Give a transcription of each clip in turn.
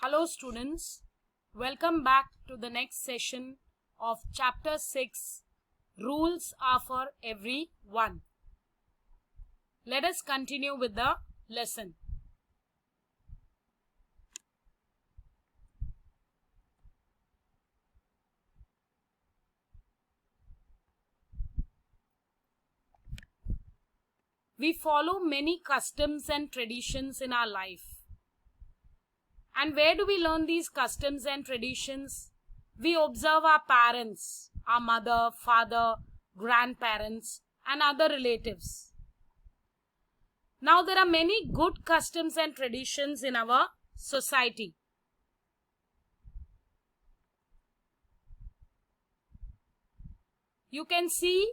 Hello students, welcome back to the next session of chapter 6, Rules are for Everyone. Let us continue with the lesson. We follow many customs and traditions in our life. And where do we learn these customs and traditions? We observe our parents, our mother, father, grandparents, and other relatives. Now, there are many good customs and traditions in our society. You can see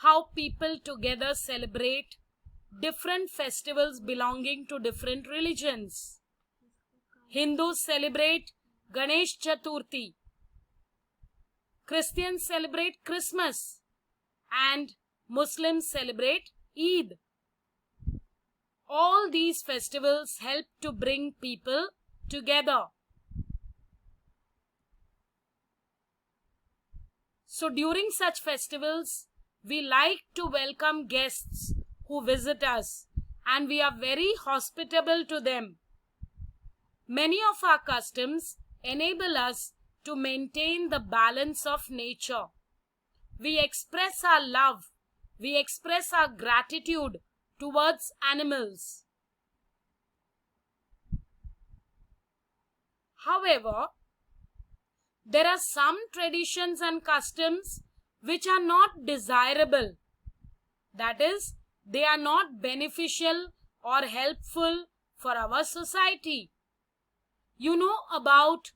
how people together celebrate different festivals belonging to different religions. Hindus celebrate Ganesh Chaturthi. Christians celebrate Christmas. And Muslims celebrate Eid. All these festivals help to bring people together. So during such festivals, we like to welcome guests who visit us, and we are very hospitable to them. Many of our customs enable us to maintain the balance of nature. We express our love, we express our gratitude towards animals. However, there are some traditions and customs which are not desirable. That is, they are not beneficial or helpful for our society. You know about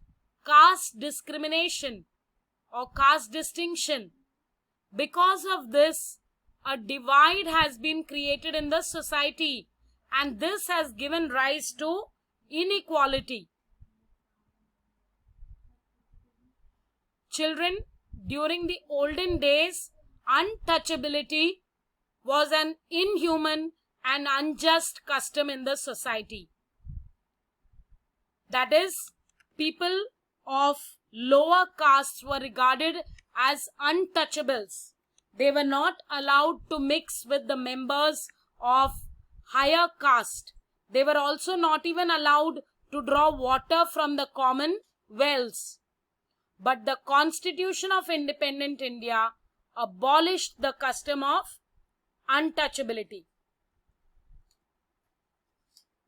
caste discrimination or caste distinction. Because of this, a divide has been created in the society, and this has given rise to inequality. Children, during the olden days, untouchability was an inhuman and unjust custom in the society. That is, people of lower castes were regarded as untouchables. They were not allowed to mix with the members of higher caste. They were also not even allowed to draw water from the common wells. But the Constitution of Independent India abolished the custom of untouchability.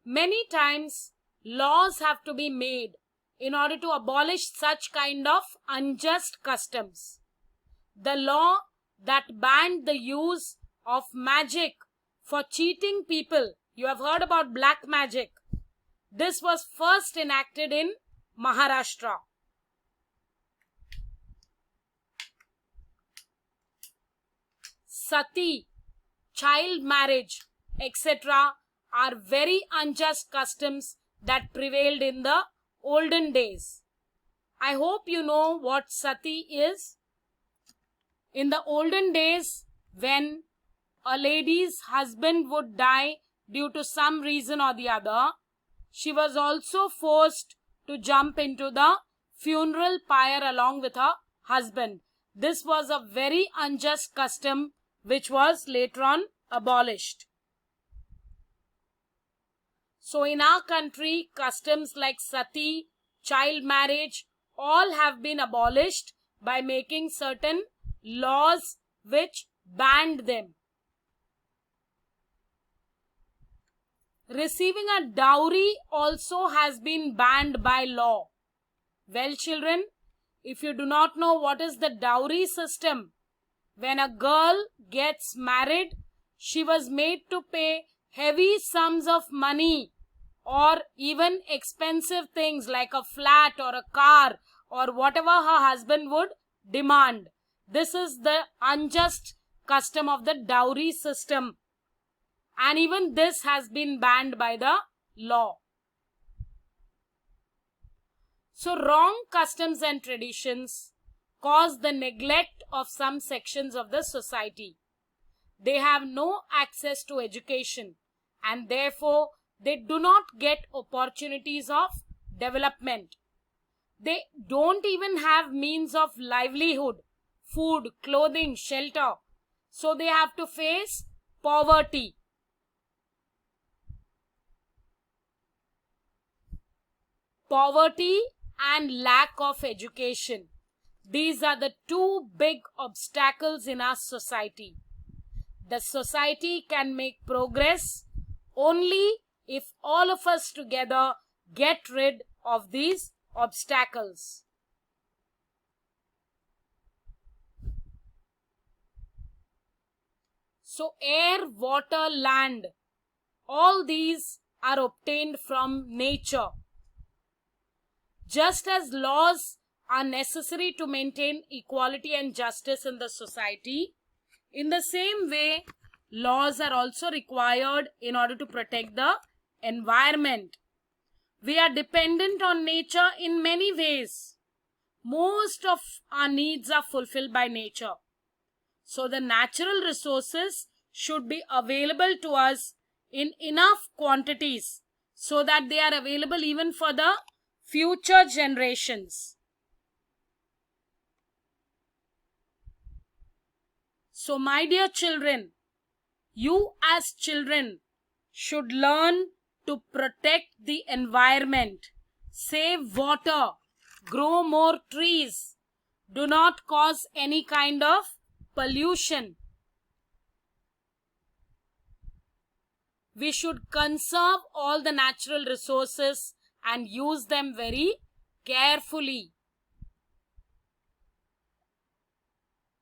Many times, laws have to be made in order to abolish such kind of unjust customs. The law that banned the use of magic for cheating people, you have heard about black magic. This was first enacted in Maharashtra. Sati, child marriage, etc. are very unjust customs that prevailed in the olden days. I hope you know what sati is. In the olden days, when a lady's husband would die due to some reason or the other, she was also forced to jump into the funeral pyre along with her husband. This was a very unjust custom which was later on abolished. So in our country, customs like sati, child marriage, all have been abolished by making certain laws which banned them. Receiving a dowry also has been banned by law. Well, children, if you do not know what is the dowry system, when a girl gets married, she was made to pay heavy sums of money or even expensive things like a flat or a car or whatever her husband would demand. This is the unjust custom of the dowry system. And even this has been banned by the law. So wrong customs and traditions cause the neglect of some sections of the society. They have no access to education, and therefore they do not get opportunities of development. They don't even have means of livelihood, food, clothing, shelter. So they have to face poverty. Poverty and lack of education. These are the two big obstacles in our society. The society can make progress only if all of us together get rid of these obstacles. So air, water, land, all these are obtained from nature. Just as laws are necessary to maintain equality and justice in the society, in the same way, laws are also required in order to protect the environment. We are dependent on nature in many ways. Most of our needs are fulfilled by nature. So the natural resources should be available to us in enough quantities so that they are available even for the future generations. So my dear children, you as children should learn to protect the environment, save water, grow more trees, do not cause any kind of pollution. We should conserve all the natural resources and use them very carefully.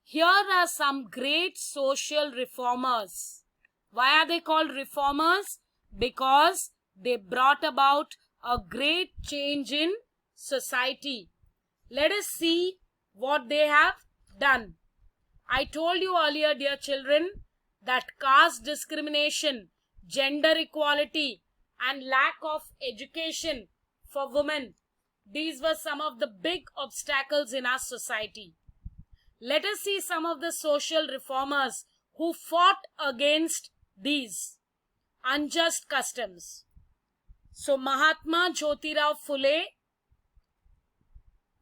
Here are some great social reformers. Why are they called reformers? Because they brought about a great change in society. Let us see what they have done. I told you earlier, dear children, that caste discrimination, gender equality, and lack of education for women, these were some of the big obstacles in our society. Let us see some of the social reformers who fought against these unjust customs. So Mahatma Jyotirao Phule,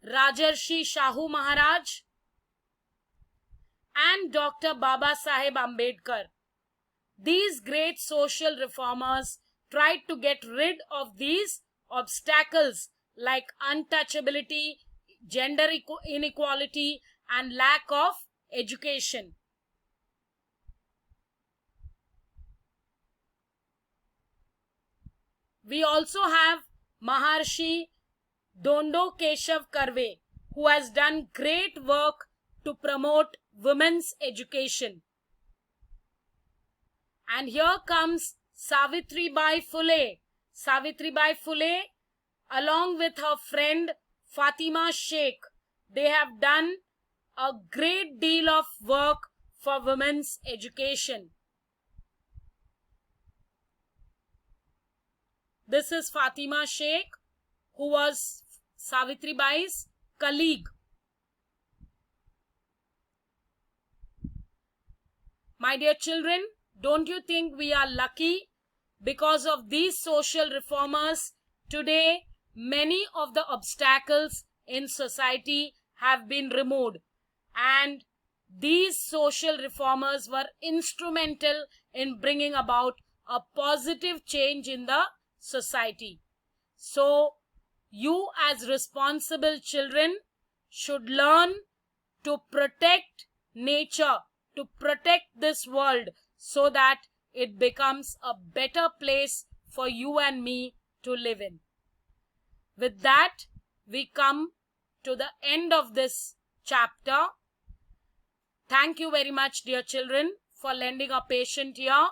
Rajarshi Shahu Maharaj, and Dr. Baba Saheb Ambedkar. These great social reformers tried to get rid of these obstacles like untouchability, gender inequality, and lack of education. We also have Maharshi Dondo Keshav Karve, who has done great work to promote women's education. And here comes Savitribai Phule. Savitribai Phule, along with her friend Fatima Sheikh, they have done a great deal of work for women's education. This is Fatima Sheikh, who was Savitribai's colleague. My dear children, don't you think we are lucky? Because of these social reformers, today many of the obstacles in society have been removed. And these social reformers were instrumental in bringing about a positive change in the society. So, you as responsible children should learn to protect nature, to protect this world so that it becomes a better place for you and me to live in. With that, we come to the end of this chapter. Thank you very much, dear children, for lending a patient ear.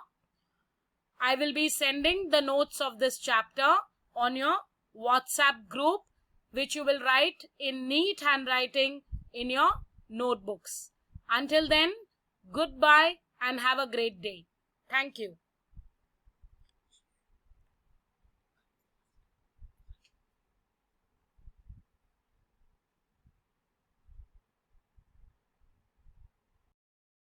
I will be sending the notes of this chapter on your WhatsApp group, which you will write in neat handwriting in your notebooks. Until then, goodbye and have a great day. Thank you.